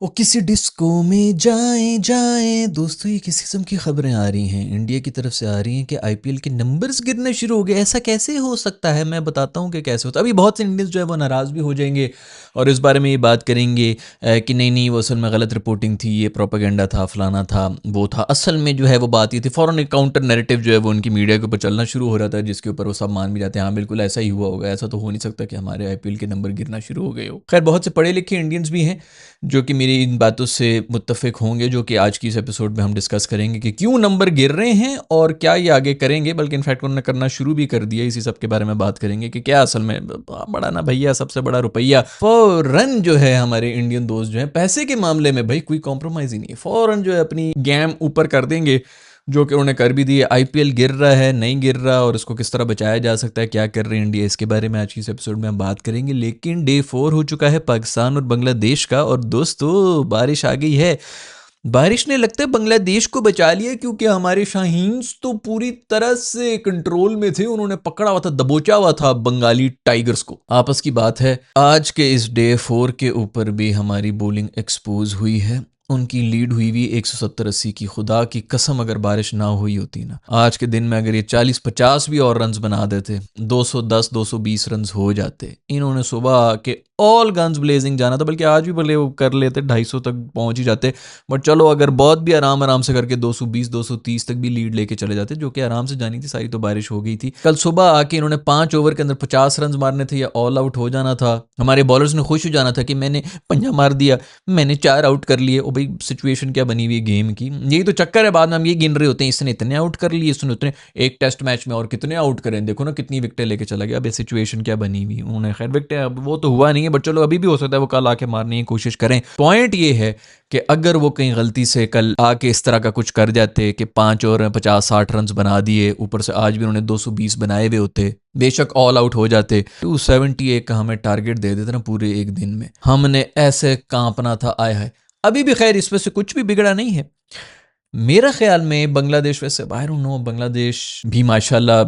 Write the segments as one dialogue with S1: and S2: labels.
S1: वो किसी डिस्को में जाएं जाएं दोस्तों, ये किस किस्म की खबरें आ रही हैं? इंडिया की तरफ से आ रही हैं कि आईपीएल के नंबर्स गिरने शुरू हो गए। ऐसा कैसे हो सकता है? मैं बताता हूँ कि कैसे होता है। अभी बहुत से इंडियंस जो है वो नाराज़ भी हो जाएंगे और इस बारे में ये बात करेंगे कि नहीं नहीं, वो असल में गलत रिपोर्टिंग थी, ये प्रोपागेंडा था, फलाना था, वो था। असल में जो है वो बात ये थी, फ़ौरन एक काउंटर नैरेटिव जो है वो उनकी मीडिया के ऊपर चलना शुरू हो रहा था, जिसके ऊपर वो सब मान भी जाते हैं हाँ बिल्कुल ऐसा ही हुआ होगा, ऐसा तो हो नहीं सकता कि हमारे आईपीएल के नंबर गिरना शुरू हो गए हो। खैर, बहुत से पढ़े लिखे इंडियंस भी हैं जो कि मेरी इन बातों से मुत्तफ़िक होंगे, जो कि आज की इस एपिसोड में हम डिस्कस करेंगे कि क्यों नंबर गिर रहे हैं और क्या ये आगे करेंगे। बल्कि इनफैक्ट उन्होंने करना शुरू भी कर दिया। इसी सब के बारे में बात करेंगे कि क्या असल में बड़ा ना भैया, सबसे बड़ा रुपया फ़ौरन जो है हमारे इंडियन दोस्त जो हैं पैसे के मामले में भाई कोई कॉम्प्रोमाइज़ ही नहीं है, फ़ौरन जो है अपनी गेम ऊपर कर देंगे, जो कि उन्होंने कर भी दी है। आईपीएल गिर रहा है, नहीं गिर रहा, और इसको किस तरह बचाया जा सकता है, क्या कर रही है इंडिया, इसके बारे में आज की इस एपिसोड में हम बात करेंगे। लेकिन डे 4 हो चुका है पाकिस्तान और बांग्लादेश का, और दोस्तों बारिश आ गई है। बारिश ने लगता है बांग्लादेश को बचा लिया, क्योंकि हमारे शाहीन्स तो पूरी तरह से कंट्रोल में थे। उन्होंने पकड़ा हुआ था, दबोचा हुआ था बंगाली टाइगर्स को। आपस की बात है, आज के इस डे 4 के ऊपर भी हमारी बॉलिंग एक्सपोज हुई है। उनकी लीड हुई हुई 170-80 की। खुदा की कसम अगर बारिश ना हुई होती ना, आज के दिन में अगर ये 40-50 भी और रन्स बना देते, 210-220 रन्स हो जाते। इन्होंने सुबह आके ऑल गन्स ब्लेजिंग जाना था, बल्कि आज भी भले वो कर लेते, 250 तक पहुंच ही जाते। बट चलो, अगर बहुत भी आराम आराम से करके 220-230 तक भी लीड लेके चले जाते, जो कि आराम से जानी थी, सारी तो बारिश हो गई थी। कल सुबह आके इन्होंने 5 ओवर के अंदर 50 रन मारने थे या ऑल आउट हो जाना था। हमारे बॉलर्स ने खुश हो जाना था कि मैंने पंजा मार दिया, मैंने 4 आउट कर लिए। ओ भाई, सिचुएशन क्या बनी हुई है गेम की, यही तो चक्कर है। बाद में हम ये गिन रहे होते हैं, इसने इतने आउट कर लिए, इसने उतने, एक टेस्ट मैच में और कितने आउट करें, देखो ना कितनी विकेटें लेके चला गया। अब ये सिचुएशन क्या बनी हुई, उन्होंने खैर विकेटें, अब वो तो हुआ नहीं है, बट चलो अभी भी हो सकता है वो कल आके मारने की कोशिश करें। पॉइंट ये है कि अगर वो कहीं गलती से कल आके इस तरह का कुछ कर जाते कि 5 ओवर में 50-60 रन बना दिए, ऊपर से आज भी उन्होंने 220 बनाए हुए होते, बेशक ऑल आउट हो जाते, 278 का हमें टारगेट दे देते ना पूरे एक दिन में, हमने ऐसे कांपना था। आया है अभी भी। खैर, इसमें से कुछ भी बिगड़ा नहीं है मेरा ख्याल में। बांग्लादेश, वैसे आई डोंट नो, बांग्लादेश भी माशाल्लाह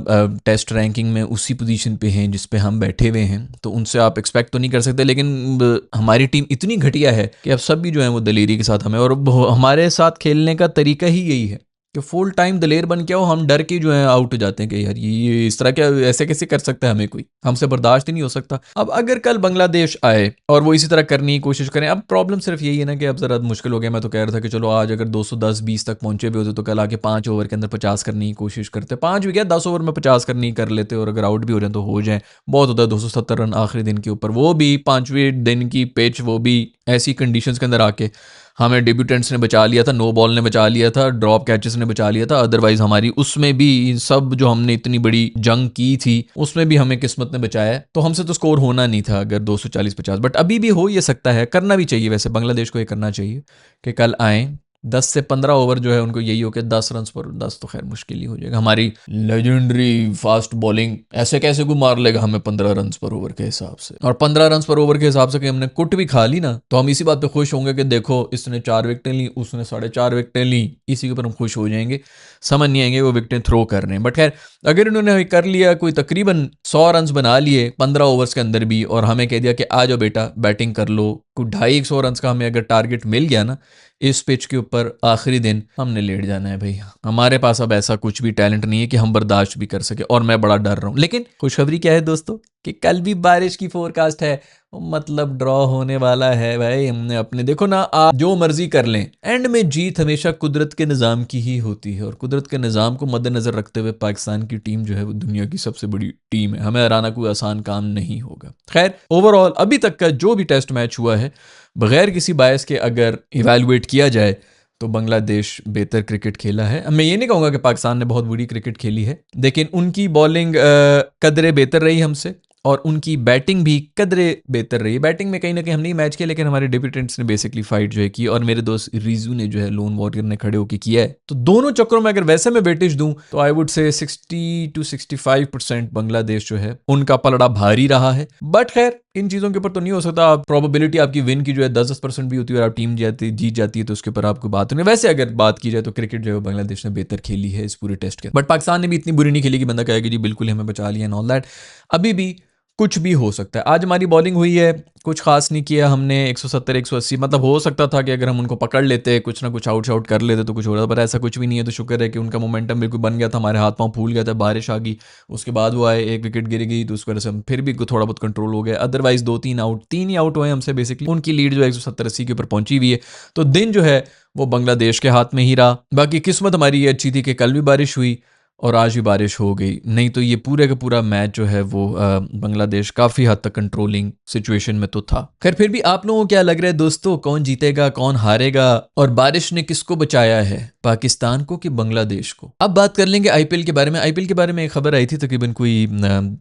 S1: टेस्ट रैंकिंग में उसी पोजीशन पे हैं जिस पे हम बैठे हुए हैं, तो उनसे आप एक्सपेक्ट तो नहीं कर सकते। लेकिन हमारी टीम इतनी घटिया है कि अब सब भी जो है वो दलेरी के साथ हमें, और हमारे साथ खेलने का तरीका ही यही है कि फुल टाइम दलेर बन के आओ। हम डर के जो है आउट हो जाते हैं कि यार ये इस तरह क्या, ऐसे कैसे कर सकता है, हमें कोई, हमसे बर्दाश्त ही नहीं हो सकता। अब अगर कल बांग्लादेश आए और वो इसी तरह करने की कोशिश करें, अब प्रॉब्लम सिर्फ यही है ना कि अब ज़रा मुश्किल हो गया। मैं तो कह रहा था कि चलो आज अगर 210-20 तक पहुंचे भी होते तो कल आके 5 ओवर के अंदर 50 करने की कोशिश करते, 5 भी क्या 10 ओवर में 50 करने की कर लेते, और अगर आउट भी हो जाए तो हो जाए। बहुत होता है 270 रन आखिरी दिन के ऊपर, वो भी 5वें दिन की पिच, वो भी ऐसी कंडीशंस के अंदर आके। हमें डेब्यूटेंट्स ने बचा लिया था, नो बॉल ने बचा लिया था, ड्रॉप कैचेस ने बचा लिया था। अदरवाइज हमारी उसमें भी सब जो हमने इतनी बड़ी जंग की थी उसमें भी हमें किस्मत ने बचाया, तो हमसे तो स्कोर होना नहीं था अगर 240-50। बट अभी भी हो ये सकता है, करना भी चाहिए। वैसे बांग्लादेश को ये करना चाहिए कि कल आए 10 से 15 ओवर जो है उनको यही हो कि 10 रन पर, 10 तो खैर मुश्किल ही हो जाएगा। हमारी लेजेंडरी फास्ट बॉलिंग ऐसे कैसे को मार लेगा हमें 15 रन पर ओवर के हिसाब से, और 15 रन पर ओवर के हिसाब से कि हमने कुट भी खा ली ना, तो हम इसी बात पे खुश होंगे कि देखो इसने 4 विकेटें ली, उसने 4.5 विकेटें ली, इसी के ऊपर हम खुश हो जाएंगे। समझ नहीं आएंगे वो विकेटें थ्रो कर रहे हैं। बट खैर, अगर इन्होंने कर लिया कोई तकरीबन 100 रन बना लिए 15 ओवर्स के अंदर भी, और हमें कह दिया कि आ जाओ बेटा बैटिंग कर लो, कोई 250 रन का हमें अगर टारगेट मिल गया ना इस पिच के ऊपर आखिरी दिन, हमने लेट जाना है भाई। हमारे पास अब ऐसा कुछ भी टैलेंट नहीं है कि हम बर्दाश्त भी कर सके, और मैं बड़ा डर रहा हूँ। लेकिन खुशखबरी क्या है दोस्तों, कि कल भी बारिश की फोरकास्ट है, मतलब ड्रॉ होने वाला है भाई। हमने अपने, देखो ना, आप जो मर्जी कर लें, एंड में जीत हमेशा कुदरत के निज़ाम की ही होती है, और कुदरत के निज़ाम को मद्देनजर रखते हुए पाकिस्तान की टीम जो है वो दुनिया की सबसे बड़ी टीम है, हमें हराना कोई आसान काम नहीं होगा। खैर, ओवरऑल अभी तक का जो भी टेस्ट मैच हुआ है, बगैर किसी बायस के अगर इवेलुएट किया जाए तो बांग्लादेश बेहतर क्रिकेट खेला है। मैं ये नहीं कहूँगा कि पाकिस्तान ने बहुत बुरी क्रिकेट खेली है, लेकिन उनकी बॉलिंग कदरे बेहतर रही हमसे, और उनकी बैटिंग भी कदरे बेहतर रही। बैटिंग में कहीं ना कहीं हमने मैच किया, लेकिन हमारे डेब्यूटेंट्स ने बेसिकली फाइट जो है की, और मेरे दोस्त रिजू ने जो है लोन वॉरियर ने खड़े होकर किया है। तो दोनों चक्रों में अगर वैसे मैं वेटेज दूं तो आई वुड से 60-65% बांग्लादेश जो है उनका पलड़ा भारी रहा है। बट खैर, इन चीज़ों के ऊपर तो नहीं हो सकता। प्रोबेबिलिटी आपकी विन की जो है 10% भी होती है, और आप टीम जीत जाती है, तो उसके ऊपर आपको बात नहीं। वैसे अगर बात की जाए तो क्रिकेट जो है बांग्लादेश ने बेहतर खेली है इस पूरे टेस्ट के, बट पाकिस्तान ने भी इतनी बुरी नहीं खेली कि बंदा कहेगा कि जी बिल्कुल हमें बचा लिया एंड ऑल दैट। अभी भी कुछ भी हो सकता है। आज हमारी बॉलिंग हुई है, कुछ खास नहीं किया हमने, 170 180, मतलब हो सकता था कि अगर हम उनको पकड़ लेते, कुछ ना कुछ आउट शाउट कर लेते तो कुछ हो रहा था, पर ऐसा कुछ भी नहीं है। तो शुक्र है कि उनका मोमेंटम बिल्कुल बन गया था, हमारे हाथ पांव फूल गया था, बारिश आ गई, उसके बाद वो आए, एक विकेट गिर गई, तो उस वजह से हम फिर भी थोड़ा बहुत कंट्रोल हो गया। अदरवाइज 2-3 आउट, 3 ही आउट हुए हमसे बेसिकली, उनकी लीड जो है 170-80 के ऊपर पहुंची हुई है। तो दिन जो है वो बांग्लादेश के हाथ में ही रहा। बाकी किस्मत हमारी ये अच्छी थी कि कल भी बारिश हुई और आज भी बारिश हो गई, नहीं तो ये पूरे का पूरा मैच जो है वो बांग्लादेश काफ़ी हद तक कंट्रोलिंग सिचुएशन में तो था। खैर फिर भी आप लोगों को क्या लग रहा है दोस्तों, कौन जीतेगा कौन हारेगा, और बारिश ने किसको बचाया है, पाकिस्तान को कि बांग्लादेश को? अब बात कर लेंगे आईपीएल के बारे में। आईपीएल के बारे में एक खबर आई थी तकरीबन कोई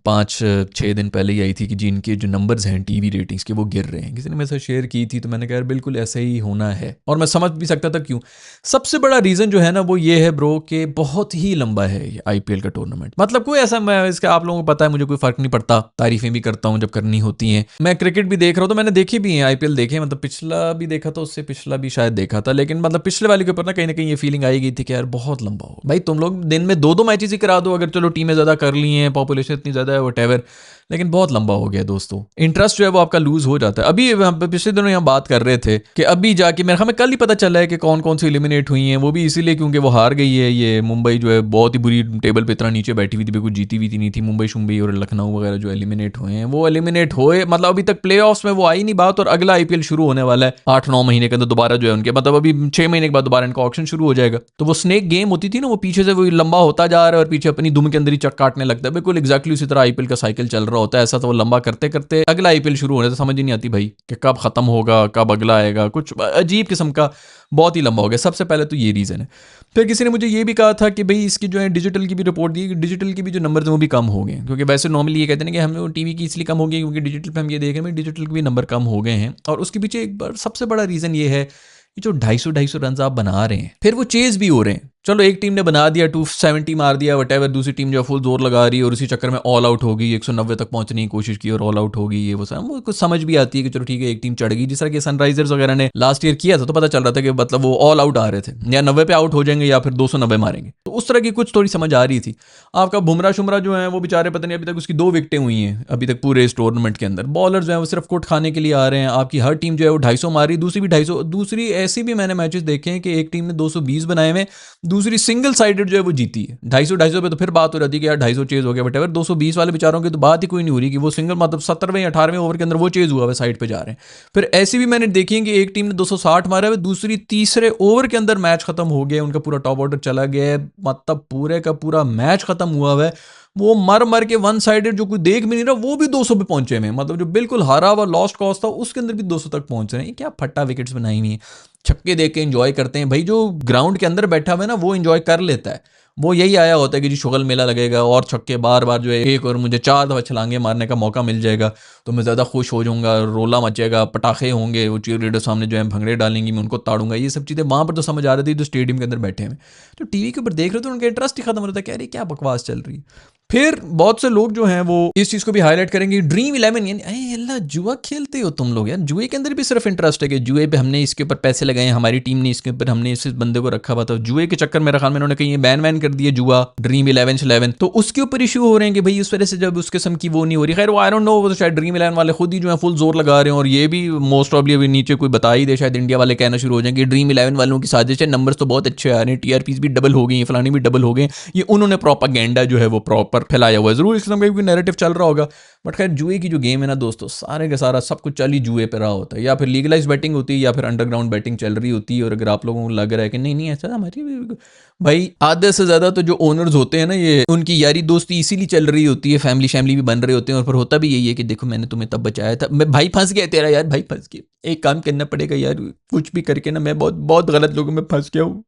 S1: 5-6 दिन पहले ही आई थी कि जिनके जो नंबर्स हैं टीवी रेटिंग्स के वो गिर रहे हैं। किसी ने मेरे साथ शेयर की थी तो मैंने कहा यार बिल्कुल ऐसा ही होना है, और मैं समझ भी सकता था क्यों। सबसे बड़ा रीज़न जो है ना वो ये है ब्रो कि बहुत ही लंबा है ये आईपीएल का टूर्नामेंट। मतलब कोई ऐसा, मैं इसका आप लोगों को पता है मुझे कोई फर्क नहीं पड़ता, तारीफें भी करता हूँ जब करनी होती हैं। मैं क्रिकेट भी देख रहा हूँ तो मैंने देखी भी है आईपीएल देखे, मतलब पिछला भी देखा था, उससे पिछला भी शायद देखा था, लेकिन मतलब पिछले वाले के ऊपर ना कहीं ये फीलिंग आई गई थी कि यार बहुत लंबा हो भाई, तुम लोग दिन में 2-2 मैचेस ही करा दो, अगर चलो टीमें ज़्यादा कर ली हैं, पॉपुलेशन इतनी ज़्यादा है वटेवर, लेकिन बहुत लंबा हो गया दोस्तों। इंटरेस्ट जो है वो आपका लूज हो जाता है। अभी पिछले दिनों यहाँ बात कर रहे थे कि अभी जाके मेरे ख्याल में कल ही पता चला है कि कौन कौन सी एलिमिनेट हुई हैं, वो भी इसीलिए क्योंकि वो हार गई है। ये मुंबई जो है बहुत ही बुरी टेबल पे इतना नीचे बैठी हुई थी, बिल्कुल जीती हुई थी नहीं थी। मुंबई शुंबई और लखनऊ वगैरह जो एलिमिनेट हुए हैं वो एलिमिनेट हुए, मतलब अभी तक प्ले में वो आई नहीं बात, और अगला आईपीएल शुरू होने वाला है 8-9 महीने के अंदर दोबारा जो है उनके, मतलब अभी 6 महीने के बाद दोबारा इनका ऑक्शन शुरू हो जाएगा। तो वो स्नेक गेम होती थी ना, वो पीछे से वो लंबा होता जा रहा है और पीछे अपनी दुम के अंदर ही चक काटने लगता है, बिल्कुल एग्जैक्टली उसी तरह आईपीएल का साइकिल चल रहा होता है। ऐसा तो वो लंबा करते करते अगला आईपीएल शुरू होने तो समझ ही नहीं आती भाई कि कब खत्म होगा, कब अगला आएगा, कुछ अजीब किस्म का बहुत ही लंबा हो गया। सबसे पहले तो ये रीज़न है। फिर किसी ने मुझे ये भी कहा था कि भाई इसकी जो है डिजिटल की भी रिपोर्ट दी, डिजिटल की भी जो नंबर थे वो भी कम हो गए, क्योंकि वैसे नॉर्मली ये कहते हैं कि हमें टीवी की इसलिए कम हो गई क्योंकि डिजिटल पे हम ये देख रहे हैं डिजिटल के भी नंबर कम हो गए हैं। और उसके पीछे एक बार सबसे बड़ा रीज़न ये है कि जो 250 रन आप बना रहे हैं फिर वो चेज भी हो रहे हैं। चलो एक टीम ने बना दिया 270 मार दिया वटेवर, दूसरी टीम जो फुल जोर लगा रही है और उसी चक्कर में ऑल आउट होगी, 190 तक पहुंचने की कोशिश की और ऑल आउट होगी। ये वो सब वो कुछ समझ भी आती है कि चलो ठीक है एक टीम चढ़ गई, जिस तरह के सनराइजर्स वगैरह ने लास्ट ईयर किया था, तो पता चल रहा था कि मतलब वो ऑल आउट आ रहे थे, या 90 पे आउट हो जाएंगे या फिर 290 मारेंगे, तो उस तरह की कुछ थोड़ी समझ आ रही थी। आपका बुमराह शुमरा जो है वो बेचारे पता नहीं, अभी तक उसकी 2 विकेटें हुई हैं अभी तक पूरे इस टूर्नामेंट के अंदर। बॉलर जो है वो सिर्फ कुट खाने के लिए आ रहे हैं। आपकी हर टीम जो है वो 250 मार रही, दूसरी भी 250, दूसरी ऐसी भी मैंने मैचेस देखे हैं कि एक टीम ने 220 बनाए हुए, दूसरी सिंगल साइडेड जो है वो जीती है। 250 पे तो फिर बात हो जाती है कि यार 250 चेज हो गया, बट अगर 220 वाले बेचारों की तो बात ही कोई नहीं हो रही कि वो सिंगल मतलब 17वें 18वें ओवर के अंदर वो चेज हुआ है, साइड पे जा रहे हैं। फिर ऐसी भी मैंने देखी है कि एक टीम ने 260 मारा है, दूसरी तीसरे ओवर के अंदर मैच खत्म हो गया, उनका पूरा टॉप ऑर्डर चला गया है, मतलब पूरे का पूरा मैच खत्म हुआ है। वो मर मर के वन साइडेड जो कोई देख भी नहीं रहा वो भी 200 पे पहुंचे हुए, मतलब जो बिल्कुल हारा हुआ लॉस्ट कॉस्ट था उसके अंदर भी 200 तक पहुंच रहे हैं। क्या फट्टा विकेट्स बनाई हुई है, छक्के देख के एंजॉय करते हैं भाई। जो ग्राउंड के अंदर बैठा हुआ है ना वो एंजॉय कर लेता है, वो यही आया होता है कि जी शुगल मेला लगेगा और छक्के बार बार जो है एक और मुझे 4 दफ़ा छलांगे मारने का मौका मिल जाएगा तो मैं ज़्यादा खुश हो जाऊंगा, रोला मचेगा, पटाखे होंगे, वो चीयर लीडर सामने जो है भंगड़े डालेंगी, मैं उनको ताड़ूंगा। ये सब चीज़ें वहाँ पर तो समझ आ रही थी तो स्टेडियम के अंदर बैठे हैं, तो टीवी के ऊपर देख रहे थे उनका इंटरेस्ट ही खत्म हो रहा था, कह रही क्या बकवास चल रही है। फिर बहुत से लोग जो हैं वो इस चीज़ को भी हाईलाइट करेंगे, ड्रीम 11, यानी अरे अल्लाह जुआ खेलते हो तुम लोग यार, जुए के अंदर भी सिर्फ इंटरेस्ट है कि जुए पे हमने इसके ऊपर पैसे लगाए, हमारी टीम ने इसके ऊपर हमने इस बंदे को रखा हुआ था। जुए के चक्कर मेरे ख्याल में उन्होंने कहीं बैन वैन कर दिया जुआ, ड्रीम 11 तो उसके ऊपर इशू हो रहे हैं कि भाई उस वजह से जब उस किस्म की वो नहीं हो रही। खैर वो आई डोंट नो, वो तो शायद ड्रीम 11 वाले खुद ही जो है फुल जोर लगा रहे हैं, और ये भी मोस्ट ऑफली अभी नीचे कोई बता ही दे, शायद इंडिया वाले कहना शुरू हो जाएंगे ड्रीम 11 वालों की साजिश है, नंबर्स तो बहुत अच्छे आ रहे हैं, टीआरपीज भी डबल हो गई, फलानी भी डबल हो गए, ये उन्होंने प्रोपागेंडा जो है वो प्रॉपर फैलाया हुआ है। जरूर इस किस्म का नैरेटिव चल रहा होगा, बट खैर जुए की जो गेम है ना दोस्तों, सारे का सारा सब कुछ चल ही जुए पे रहा होता है, या फिर लीगलाइज बैटिंग होती है या फिर अंडरग्राउंड बैटिंग चल रही होती है। और अगर आप लोगों को लग रहा है कि नहीं नहीं ऐसा हमारी भाई, आधे से ज्यादा तो जो ओनर्स होते हैं ना ये उनकी यारी दोस्ती इसीलिए चल रही होती है, फैमिली शैमिली भी बन रहे होते हैं, और फिर होता भी यही है कि देखो मैंने तुम्हें तब बचाया था, मैं भाई फंस गया तेरा यार, भाई फंस गया, एक काम करना पड़ेगा यार, कुछ भी करके ना, मैं बहुत बहुत गलत लोगों में फंस गया हूँ,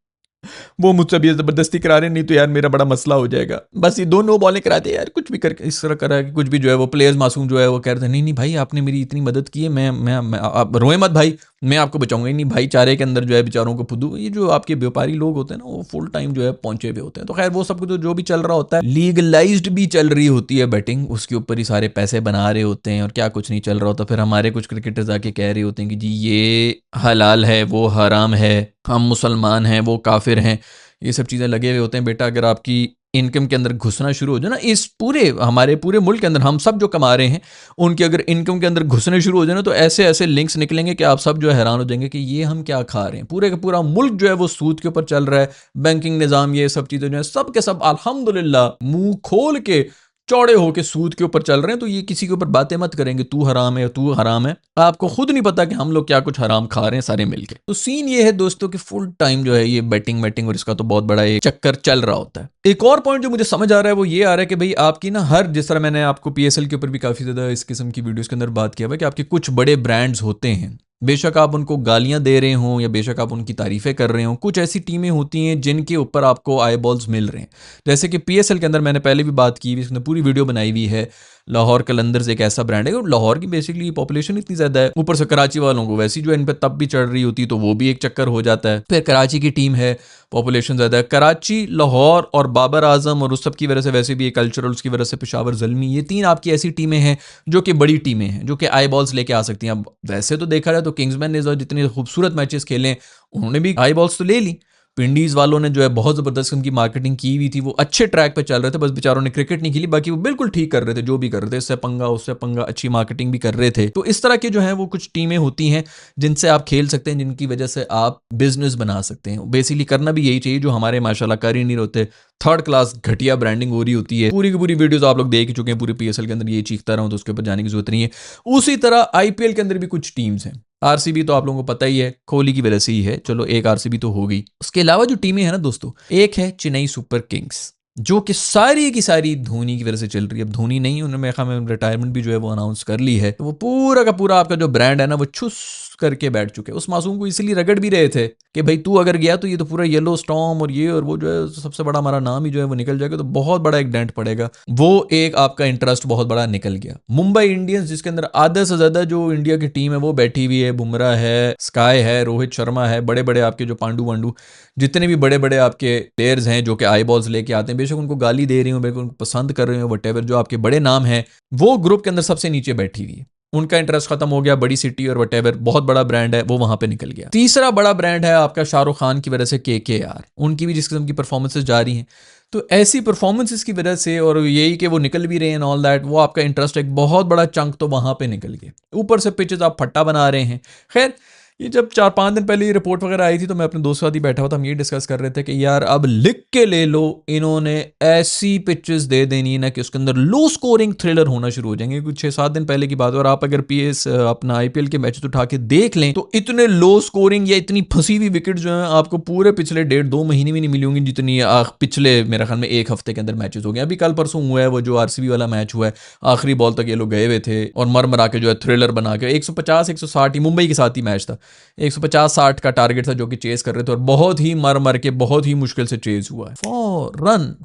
S1: वो मुझसे भी जबरदस्ती करा रहे, नहीं तो यार मेरा बड़ा मसला हो जाएगा। बस ये 2 नो बॉलें कराते यार, कुछ भी करके इस तरह करा कि कुछ भी जो है वो प्लेयर्स मासूम जो है वो कह रहे थे नहीं नहीं भाई आपने मेरी इतनी मदद की है, मैं आप रोए मत भाई, मैं आपको बचाऊंगा ही नहीं। भाईचारे के अंदर जो है बेचारों को फुदू, ये जो आपके व्यापारी लोग होते हैं ना वो फुल टाइम जो है पहुंचे हुए होते हैं। तो खैर वो सब कुछ जो भी चल रहा होता है, लीगलाइज्ड भी चल रही होती है बैटिंग, उसके ऊपर ही सारे पैसे बना रहे होते हैं और क्या कुछ नहीं चल रहा होता। फिर हमारे कुछ क्रिकेटर्स आके कह रहे होते हैं कि जी ये हलाल है वो हराम है, हम मुसलमान हैं वो काफिर हैं, ये सब चीज़ें लगे हुए होते हैं। बेटा अगर आपकी इनकम के अंदर घुसना शुरू हो जाए ना, इस पूरे हमारे पूरे मुल्क के अंदर हम सब जो कमा रहे हैं उनके अगर इनकम के अंदर घुसने शुरू हो जाए ना, तो ऐसे ऐसे लिंक्स निकलेंगे कि आप सब जो है हैरान हो जाएंगे कि ये हम क्या खा रहे हैं। पूरे का पूरा मुल्क जो है वो सूद के ऊपर चल रहा है, बैंकिंग निज़ाम ये सब चीज़ें जो है सब के सब अल्हम्दुलिल्लाह मुंह खोल के चौड़े होके सूद के ऊपर चल रहे हैं। तो ये किसी के ऊपर बातें मत करेंगे तू हराम है तू हराम है, आपको खुद नहीं पता कि हम लोग क्या कुछ हराम खा रहे हैं सारे मिलके। तो सीन ये है दोस्तों कि फुल टाइम जो है ये बैटिंग बैटिंग और इसका तो बहुत बड़ा एक चक्कर चल रहा होता है। एक और पॉइंट जो मुझे समझ आ रहा है वो ये आ रहा है कि भाई आपकी ना हर, जिस तरह मैंने आपको पीएसएल के ऊपर भी काफी ज्यादा इस किस्म की वीडियोस के अंदर बात किया हुआ है कि आपके कुछ बड़े ब्रांड्स होते हैं, बेशक आप उनको गालियां दे रहे हों या बेशक आप उनकी तारीफें कर रहे हों, कुछ ऐसी टीमें होती हैं जिनके ऊपर आपको आई बॉल्स मिल रहे हैं। जैसे कि पीएसएल के अंदर मैंने पहले भी बात की, इसने पूरी वीडियो बनाई हुई है। लाहौर कलंदर्स एक ऐसा ब्रांड है, और लाहौर की बेसिकली पॉपुलेशन इतनी ज़्यादा है, ऊपर से कराची वालों को वैसी जो इन पर तब भी चढ़ रही होती तो वो भी एक चक्कर हो जाता है। फिर कराची की टीम है, पॉपुलेशन ज़्यादा है। कराची, लाहौर और बाबर आजम और उस सब की वजह से वैसे भी एक कल्चरल उसकी वजह से पेशावर ज़ल्मी, ये तीन आपकी ऐसी टीमें हैं जो कि बड़ी टीमें हैं जो कि आई बॉल्स लेके आ सकती हैं। अब वैसे तो देखा जाए तो किंग्समैन ने जो जितने खूबसूरत मैचेस खेले उन्होंने भी आई बॉल्स तो ले ली। विंडीज़ वालों ने जो है बहुत ज़बरदस्त उनकी मार्केटिंग की हुई थी, वो अच्छे ट्रैक पे चल रहे थे, बस बेचारों ने क्रिकेट नहीं खेली, बाकी वो बिल्कुल ठीक कर रहे थे जो भी कर रहे थे, इससे पंगा उससे पंगा, अच्छी मार्केटिंग भी कर रहे थे। तो इस तरह के जो है वो कुछ टीमें होती हैं जिनसे आप खेल सकते हैं, जिनकी वजह से आप बिजनेस बना सकते हैं। बेसिकली करना भी यही चाहिए जो हमारे माशाल्लाह कर ही नहीं होते। थर्ड क्लास घटिया ब्रांडिंग हो रही होती है। पूरी की पूरी वीडियोस आप लोग देख ही चुके हैं, पूरे पीएसएल के अंदर ये चीखता रहा हूं तो उसके ऊपर जाने की जरूरत नहीं है। उसी तरह आईपीएल के अंदर भी कुछ टीम्स हैं। आरसीबी तो आप लोगों को पता ही है, कोहली की वजह से ही है, चलो एक आरसीबी तो हो गई। उसके अलावा जो टीमें हैं ना दोस्तों, एक है चेन्नई सुपर किंग्स जो कि सारी की सारी धोनी की वजह से चल रही है। अब धोनी नहीं, उन्होंने मेरे ख्याल में रिटायरमेंट भी जो है वो अनाउंस कर ली है। तो वो पूरा का पूरा आपका जो ब्रांड है ना वो छुस करके बैठ चुके हैं। उस मासूम को इसलिए रगड़ भी रहे थे कि भाई तू अगर गया तो ये तो पूरा येलो स्टॉर्म और ये और वो जो है सबसे बड़ा हमारा नाम ही जो है वो निकल जाएगा, तो बहुत बड़ा एक डेंट पड़ेगा। वो एक आपका इंटरेस्ट बहुत बड़ा निकल गया। मुंबई इंडियंस जिसके अंदर आधे से ज्यादा जो इंडिया की टीम है वो बैठी हुई है, बुमराह है, स्काई है, रोहित शर्मा है, बड़े बड़े आपके जो पांडु वांडू जितने भी बड़े बड़े आपके प्लेयर्स हैं जो कि आई बॉल्स लेके आते हैं, बेशक उनको गाली दे रही हूँ, बिल्कुल उनको पसंद कर रहे हो, वट जो आपके बड़े नाम हैं, वो ग्रुप के अंदर सबसे नीचे बैठी हुई है। उनका इंटरेस्ट खत्म हो गया, बड़ी सिटी और वटेवर बहुत बड़ा ब्रांड है वो वहां पे निकल गया। तीसरा बड़ा ब्रांड है आपका शाहरुख खान की वजह से केकेआर, उनकी भी जिस किस्म की परफॉर्मेंसेज जा रही हैं, तो ऐसी परफॉर्मेंसेस की वजह से और यही कि वो निकल भी रहे हैं ऑल दैट, वो आपका इंटरेस्ट एक बहुत बड़ा चंक तो वहां पे निकल गया। ऊपर से पिचेस आप फट्टा बना रहे हैं। खैर ये जब 4-5 दिन पहले ये रिपोर्ट वगैरह आई थी तो मैं अपने दोस्त के साथ ही बैठा हुआ था, हम ये डिस्कस कर रहे थे कि यार अब लिख के ले लो, इन्होंने ऐसी पिचेस दे देनी है ना कि उसके अंदर लो स्कोरिंग थ्रिलर होना शुरू हो जाएंगे। कुछ 6-7 दिन पहले की बात है और आप अगर पीएस अपना आईपीएल के मैचेस उठा के देख लें तो इतने लो स्कोरिंग या इतनी फंसी हुई विकेट जो है आपको पूरे पिछले 1.5-2 महीने में नहीं मिली होंगी जितनी पिछले मेरे ख्याल में एक हफ्ते के अंदर मैचेस हो गए। अभी कल परसों हुआ है वो जो आरसीबी वाला मैच हुआ है, आखिरी बॉल तक ये लोग गए हुए थे और मर मरा के जो है थ्रिलर बना के 150-160 ही मुंबई के साथ ही मैच था, 150-60 का टारगेट था जो कि चेस कर रहे थे और बहुत ही मर मर के बहुत ही मुश्किल से चेस हुआ है।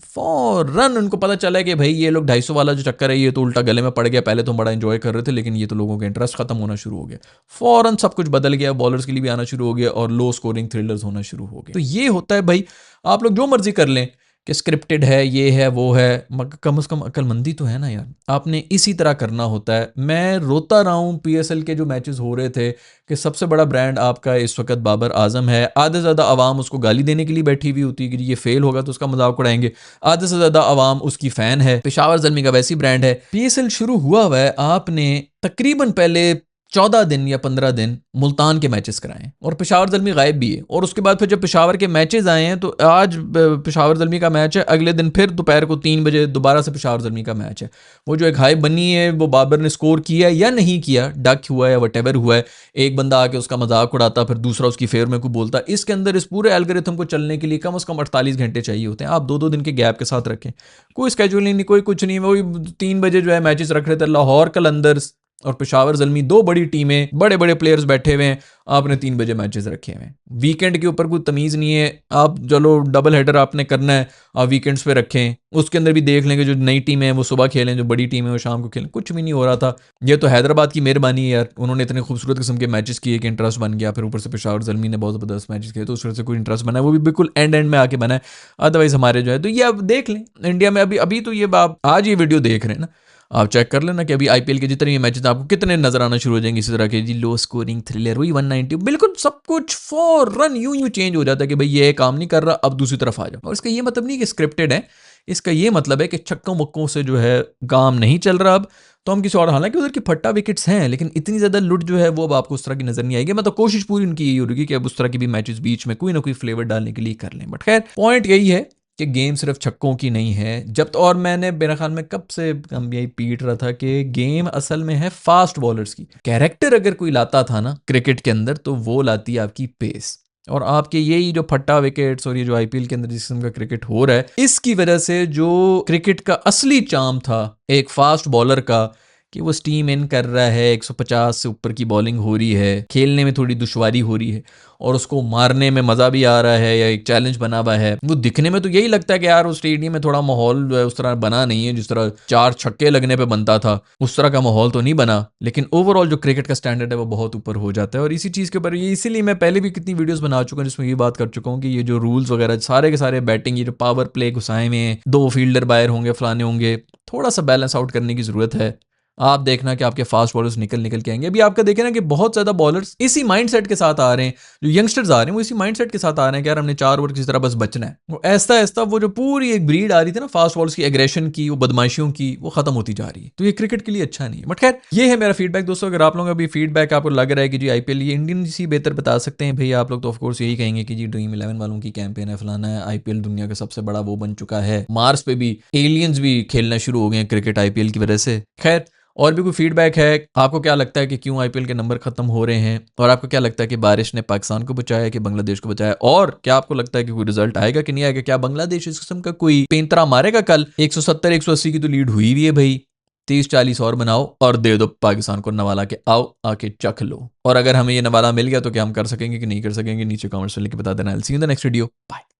S1: फॉर रन उनको पता चला है कि भाई ये लोग 250 वाला जो चक्कर है ये तो उल्टा गले में पड़ गया। पहले तो बड़ा एंजॉय कर रहे थे लेकिन ये तो लोगों का इंटरेस्ट खत्म होना शुरू हो गया, फौरन सब कुछ बदल गया, बॉलर्स के लिए भी आना शुरू हो गया और लो स्कोरिंग थ्रिलर्स होना शुरू हो गए। तो ये होता है भाई, आप लोग जो मर्जी कर लें कि स्क्रिप्टेड है, ये है, वो है, मगर कम से कम अक्लमंदी तो है ना यार, आपने इसी तरह करना होता है। मैं रोता रहा हूँ पीएसएल के जो मैचेस हो रहे थे कि सबसे बड़ा ब्रांड आपका इस वक्त बाबर आजम है, आधे से ज़्यादा आवाम उसको गाली देने के लिए बैठी हुई होती है कि ये फेल होगा तो उसका मजाक उड़ाएंगे, आधे से ज़्यादा आवाम उसकी फ़ैन है। पेशावर ज़ल्मी का वैसी ब्रांड है। पीएसएल शुरू हुआ है, आपने तकरीबन पहले 14 दिन या 15 दिन मुल्तान के मैचेस कराएं और पेशावर ज़ल्मी गायब भी है, और उसके बाद फिर जब पेशावर के मैचेस आए हैं तो आज पेशावर ज़ल्मी का मैच है, अगले दिन फिर दोपहर को 3 बजे दोबारा से पेशावर ज़ल्मी का मैच है। वो जो एक हाइप बनी है वो बाबर ने स्कोर किया या नहीं किया, डक हुआ है या वटेवर हुआ है, एक बंदा आके उसका मजाक उड़ाता फिर दूसरा उसकी फेवर में को बोलता, इसके अंदर इस पूरे एल्गोरिथम को चलने के लिए कम से कम 48 घंटे चाहिए होते हैं। आप 2-2 दिन के गैप के साथ रखें, कोई स्केड्यूलिंग नहीं, कोई कुछ नहीं, वही 3 बजे जो है मैचेस रख रहे थे। लाहौर कलंदर्स और पेशावर ज़ल्मी दो बड़ी टीमें, बड़े बड़े प्लेयर्स बैठे हुए हैं, आपने 3 बजे मैचेस रखे हुए हैं। वीकेंड के ऊपर कोई तमीज़ नहीं है, आप चलो डबल हेडर आपने करना है आप वीकेंड्स पे रखें, उसके अंदर भी देख लेंगे जो नई टीमें हैं वो सुबह खेलें, जो बड़ी टीम है वो शाम को खेलें। कुछ भी नहीं हो रहा था। ये तो हैदराबाद की मेहरबानी है यार, उन्होंने इतने खूबसूरत किस्म के मैचेस किए कि इंटरेस्ट बन गया। फिर ऊपर से पेशावर ज़ल्मी ने बहुत ज़बरदस्त मैचेस किए तो उस वजह से कोई इंटरेस्ट बना है, वो भी बिल्कुल एंड में आके बना है। अदरवाइज हमारे जो है तो ये आप देख लें इंडिया में अभी तो ये आप आज ये वीडियो देख रहे हैं ना, आप चेक कर लेना कि अभी आईपीएल के जितने भी मैचेस आपको कितने नजर आना शुरू हो जाएंगे इसी तरह के जी लो स्कोरिंग थ्रिलर, वही 190, बिल्कुल सब कुछ फौरन यूं चेंज हो जाता है कि भाई ये काम नहीं कर रहा अब दूसरी तरफ आ जाओ। और इसका ये मतलब नहीं कि स्क्रिप्टेड है, इसका ये मतलब है कि छक्कों मुक्कों से जो है काम नहीं चल रहा अब, तो हम किसी और, हालांकि उधर की फट्टा विकेट्स हैं लेकिन इतनी ज़्यादा लुट जो है वो अब आपको उस तरह की नज़र नहीं आएगी। मतलब कोशिश पूरी उनकी यही होगी कि अब उस तरह की भी मैचेस बीच में कोई ना कोई फ्लेवर डालने के लिए कर लें। बट खैर पॉइंट यही है कि गेम सिर्फ छक्कों की नहीं है। जब तो, और मैंने मेरे ख्याल में कब से हम यही पीट रहा था कि गेम असल में है फास्ट बॉलर्स की। कैरेक्टर अगर कोई लाता था ना क्रिकेट के अंदर तो वो लाती है आपकी पेस। और आपके यही जो फट्टा विकेट्स और ये जो आईपीएल के अंदर जिस किस्म का क्रिकेट हो रहा है, इसकी वजह से जो क्रिकेट का असली चार्म था एक फास्ट बॉलर का, कि वो स्टीम इन कर रहा है, 150 से ऊपर की बॉलिंग हो रही है, खेलने में थोड़ी दुश्वारी हो रही है और उसको मारने में मज़ा भी आ रहा है या एक चैलेंज बना हुआ है, वो दिखने में तो यही लगता है कि यार उस स्टेडियम में थोड़ा माहौल जो है उस तरह बना नहीं है जिस तरह 4 छक्के लगने पे बनता था, उस तरह का माहौल तो नहीं बना। लेकिन ओवरऑल जो क्रिकेट का स्टैंडर्ड है वो बहुत ऊपर हो जाता है। और इसी चीज़ के ऊपर ये, इसीलिए मैं पहले भी कितनी वीडियोस बना चुका हूँ जिसमें ये बात कर चुका हूँ कि ये जो रूल्स वगैरह सारे के सारे बैटिंग, ये जो पावर प्ले घुसाए हुए हैं, 2 फील्डर बाहर होंगे, फलाने होंगे, थोड़ा सा बैलेंस आउट करने की ज़रूरत है। आप देखना कि आपके फास्ट बॉलर्स निकल निकल के आएंगे। अभी आपका देखें ना कि बहुत ज़्यादा बॉलर्स इसी माइंडसेट के साथ आ रहे हैं, जो यंगस्टर्स आ रहे हैं वो इसी माइंडसेट के साथ आ रहे हैं कि यार हमने 4 ओवर किसी तरह बस बचना है। वो ऐसा ऐसा वो जो पूरी एक ब्रीड आ रही थी ना फास्ट बॉलर्स की, एग्रेशन की, वो बदमाशियों की, वो खत्म होती जा रही है। तो ये क्रिकेट के लिए अच्छा नहीं है। बट खैर ये है मेरा फीडबैक दोस्तों। अगर आप लोगों का भी फीडबैक आपको लग रहा है कि जी आईपीएल ये इंडियन सी बेहतर बता सकते हैं भैया आप लोग, तो ऑफकोर्स यही कहेंगे कि जी ड्रीम 11 वालों की कैंपेन है, फलाना है, आईपीएल दुनिया का सबसे बड़ा वो बन चुका है, मार्स पे भी एलियंस भी खेलना शुरू हो गए हैं क्रिकेट आईपीएल की वजह से। खैर और भी कोई फीडबैक है? आपको क्या लगता है कि क्यों आईपीएल के नंबर खत्म हो रहे हैं? और आपको क्या लगता है कि बारिश ने पाकिस्तान को बचाया कि बांग्लादेश को बचाया? और क्या आपको लगता है कि कोई रिजल्ट आएगा कि नहीं आएगा? क्या बांग्लादेश इस किस्म का कोई पेंतरा मारेगा? कल 170 180 की तो लीड हुई भी है भाई, 30-40 और बनाओ और दे दो पाकिस्तान को नवाला के, आओ आके चख लो। और अगर हमें ये नवाला मिल गया तो क्या हम कर सकेंगे कि नहीं कर सकेंगे? नीचे कमेंट्स में लिख के बता देना। I will see you in the next video. Bye.